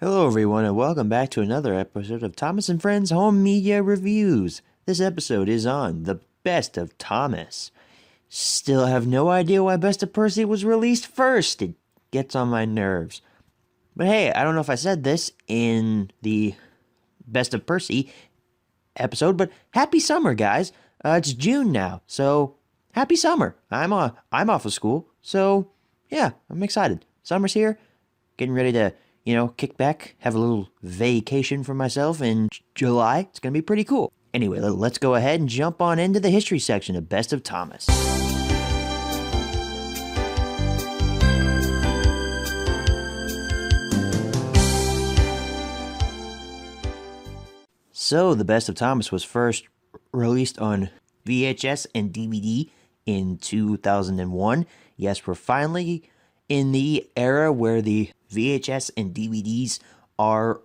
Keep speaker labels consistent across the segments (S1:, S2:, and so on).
S1: Hello, everyone, and welcome back to another episode of Thomas and Friends Home Media Reviews. This episode is on The Best of Thomas. Still have no idea why Best of Percy was released first. It gets on my nerves. But hey, I don't know if I said this in the Best of Percy episode, but happy summer, guys. It's June now, so happy summer. I'm off of school, so yeah, I'm excited. Summer's here, getting ready to kick back, have a little vacation for myself in July. It's going to be pretty cool. Anyway, let's go ahead and jump on into the history section of Best of Thomas. So, The Best of Thomas was first released on VHS and DVD in 2001. Yes, we're finally in the era where the VHS and DVDs are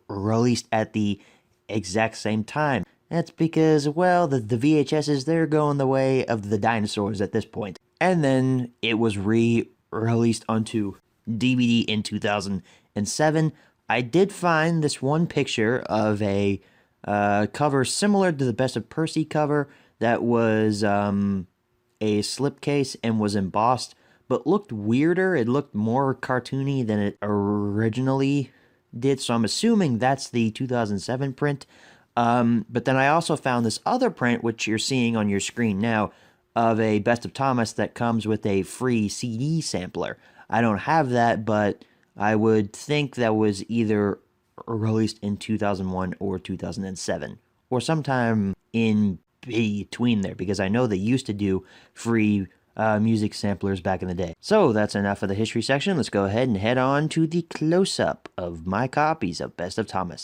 S1: released at the exact same time. That's because, well, the VHSs, they're going the way of the dinosaurs at this point. And then it was re-released onto DVD in 2007. I did find this one picture of a cover similar to the Best of Percy cover that was a slipcase and was embossed, but looked weirder. It looked more cartoony than it originally did, so I'm assuming that's the 2007 print. But then I also found this other print, which you're seeing on your screen now, of a Best of Thomas that comes with a free CD sampler. I don't have that, but I would think that was either released in 2001 or 2007, or sometime in between there, because I know they used to do free music samplers back in the day. So that's enough of the history section. Let's go ahead and head on to the close-up of my copies of Best of Thomas.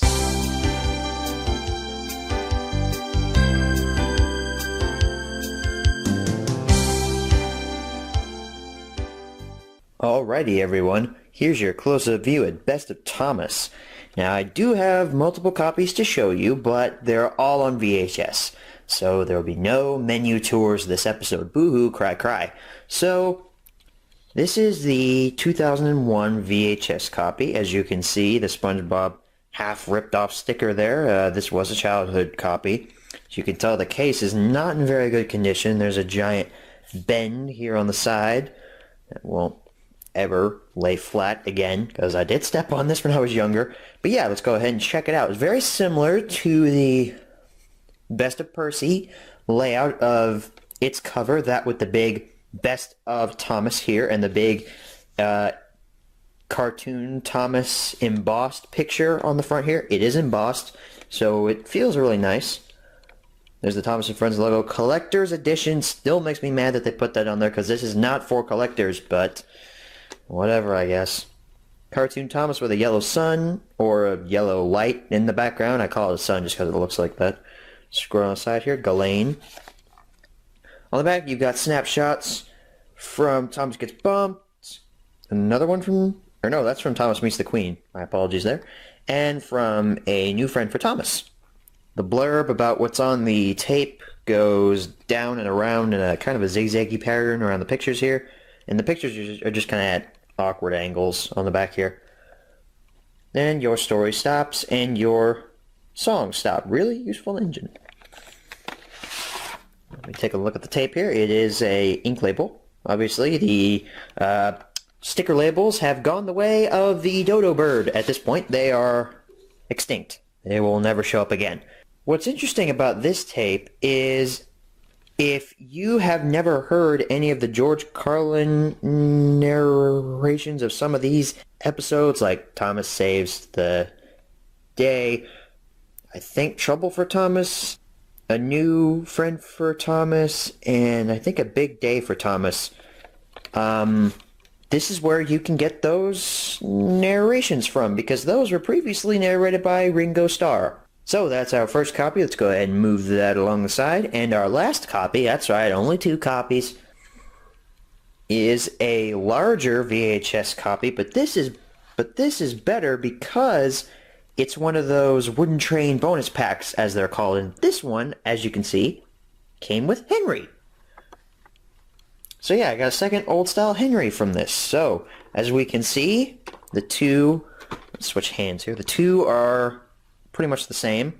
S1: Alrighty, everyone. Here's your close-up view at Best of Thomas. Now, I do have multiple copies to show you, but they're all on VHS. So there will be no menu tours this episode. Boo-hoo, cry, cry. So this is the 2001 VHS copy. As you can see, the SpongeBob half ripped off sticker there. This was a childhood copy. As you can tell, the case is not in very good condition. There's a giant bend here on the side that won't ever lay flat again, because I did step on this when I was younger. But yeah, let's go ahead and check it out. It's very similar to the Best of Percy layout of its cover, that with the big Best of Thomas here and the big cartoon Thomas embossed picture on the front here. It is embossed, so it feels really nice. There's the Thomas and Friends logo. Collector's edition still makes me mad that they put that on there, because this is not for collectors, but whatever, I guess. Cartoon Thomas with a yellow sun or a yellow light in the background. I call it a sun just because it looks like that. Scroll on the side here, Ghislaine. On the back, you've got snapshots from Thomas Gets Bumped. Another one from, or no, that's from Thomas Meets the Queen. My apologies there. And from A New Friend for Thomas. The blurb about what's on the tape goes down and around in a kind of a zigzaggy pattern around the pictures here. And the pictures are just kind of at awkward angles on the back here. Then your story stops and your song stop. Really useful engine. Let me take a look at the tape here. It is a ink label. Obviously, the sticker labels have gone the way of the dodo bird at this point. They are extinct. They will never show up again. What's interesting about this tape is, if you have never heard any of the George Carlin narrations of some of these episodes, like Thomas Saves the Day, I think Trouble for Thomas, A New Friend for Thomas, and I think A Big Day for Thomas, this is where you can get those narrations from, because those were previously narrated by Ringo Starr. So that's our first copy. Let's go ahead and move that along the side. And our last copy, that's right, only 2 copies, is a larger VHS copy, but this is better because it's one of those wooden train bonus packs, as they're called. And this one, as you can see, came with Henry. So yeah, I got a second old style Henry from this. So as we can see, the two
S2: Let's switch hands here. The two are pretty much the same,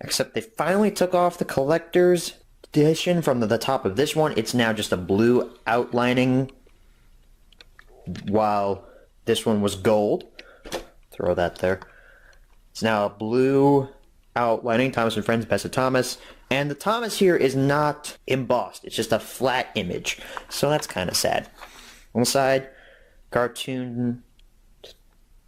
S2: except they finally took off the collector's edition from the top of this one. It's now just a blue outlining, while this one was gold. Throw that there. It's now a blue outlining, Thomas and Friends, Best of Thomas. And the Thomas here is not embossed. It's just a flat image. So that's kind of sad. On the side, cartoon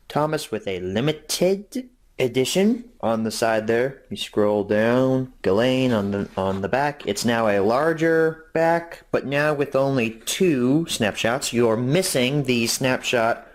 S2: Thomas with a limited edition on the side there. You scroll down, Ghislaine on the back. It's now a larger back, but now with only 2 snapshots. You're missing the snapshot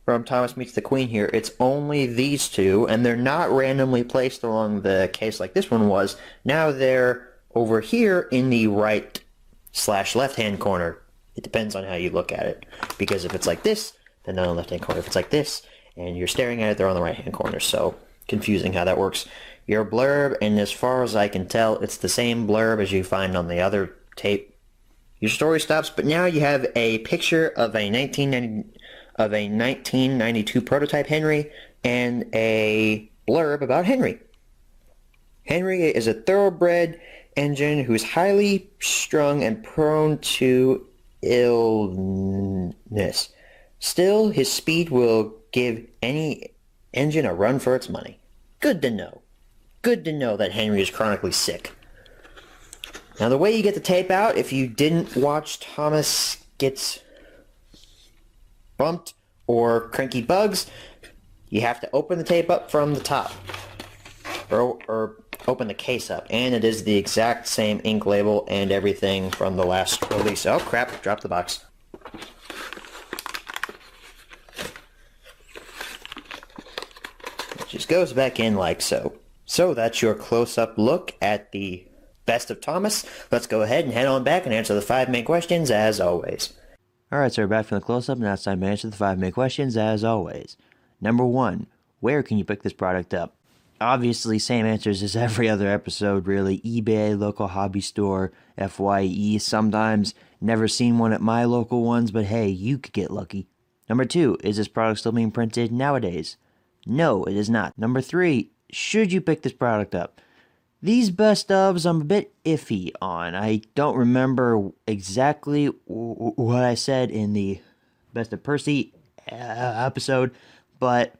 S2: from Thomas Meets the Queen here. It's only these 2, and they're not randomly placed along the case like this one was. Now they're over here in the right/left-hand corner. It depends on how you look at it. Because if it's like this, then they're on the left-hand corner. If it's like this, and you're staring at it, they're on the right-hand corner. So, confusing how that works. Your blurb, and as far as I can tell, it's the same blurb as you find on the other tape. Your story stops, but now you have a picture of a 1992 prototype Henry and a blurb about Henry. Henry is a thoroughbred engine who is highly strung and prone to illness. Still, his speed will give any engine a run for its money. Good to know. Good to know that Henry is chronically sick. Now, the way you get the tape out, if you didn't watch Thomas Gets Bumped or Cranky Bugs, you have to open the tape up from the top. Or open the case up. And it is the exact same ink label and everything from the last release. Oh, crap. Dropped the box. Just goes back in like so. So that's your close-up look at the Best of Thomas. Let's go ahead and head on back and answer the 5 main questions as always.
S1: Alright, so we're back from the close-up, and now it's time to answer the 5 main questions as always. Number 1, where can you pick this product up? Obviously, same answers as every other episode, really. eBay, local hobby store, FYE, sometimes. Never seen one at my local ones, but hey, you could get lucky. Number 2, is this product still being printed nowadays? No, it is not. Number 3, should you pick this product up? These best ofs I'm a bit iffy on. I don't remember exactly what I said in the Best of Percy episode, but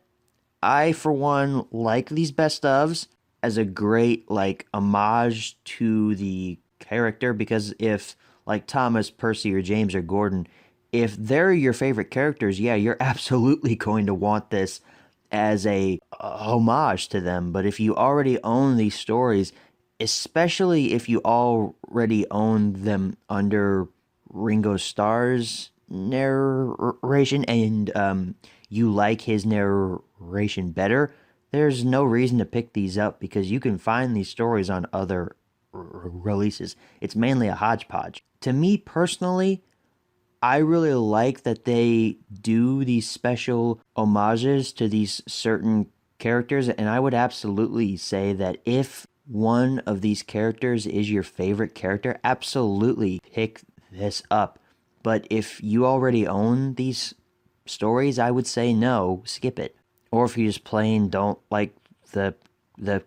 S1: I, for one, like these best ofs as a great, homage to the character, because if, Thomas, Percy, or James, or Gordon, if they're your favorite characters, yeah, you're absolutely going to want this as a homage to them. But if you already own these stories, especially if you already own them under Ringo Starr's narration and you like his narration better, there's no reason to pick these up because you can find these stories on other releases. It's mainly a hodgepodge. To me personally, I really like that they do these special homages to these certain characters, and I would absolutely say that if one of these characters is your favorite character, absolutely pick this up. But if you already own these stories, I would say no, skip it. Or if you just plain don't like the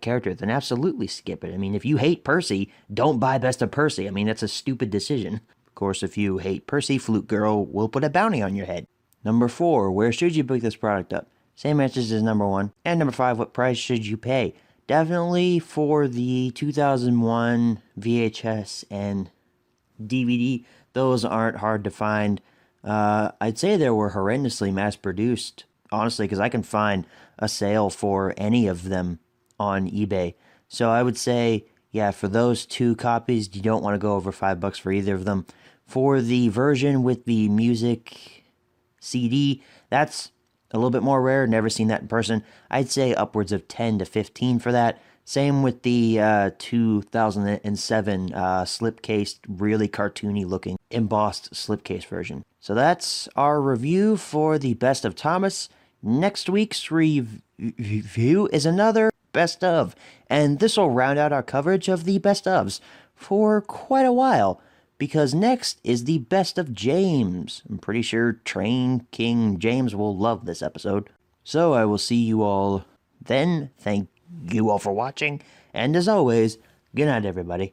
S1: character, then absolutely skip it. I mean, if you hate Percy, don't buy Best of Percy. I mean, that's a stupid decision. Of course, if you hate Percy, Flute Girl will put a bounty on your head. Number 4, where should you pick this product up? Same answers as number 1. And number 5, what price should you pay? Definitely for the 2001 VHS and DVD. Those aren't hard to find. I'd say they were horrendously mass-produced, honestly, because I can find a sale for any of them on eBay. So I would say, yeah, for those 2 copies, you don't want to go over $5 for either of them. For the version with the music CD, that's a little bit more rare. Never seen that in person. I'd say upwards of 10 to 15 for that. Same with the 2007 slipcased, really cartoony looking embossed slipcase version. So that's our review for the Best of Thomas. Next week's review is another Best of, and this will round out our coverage of the Best ofs for quite a while, because next is the Best of James. I'm pretty sure Train King James will love this episode. So I will see you all then. Thank you all for watching. And as always, good night, everybody.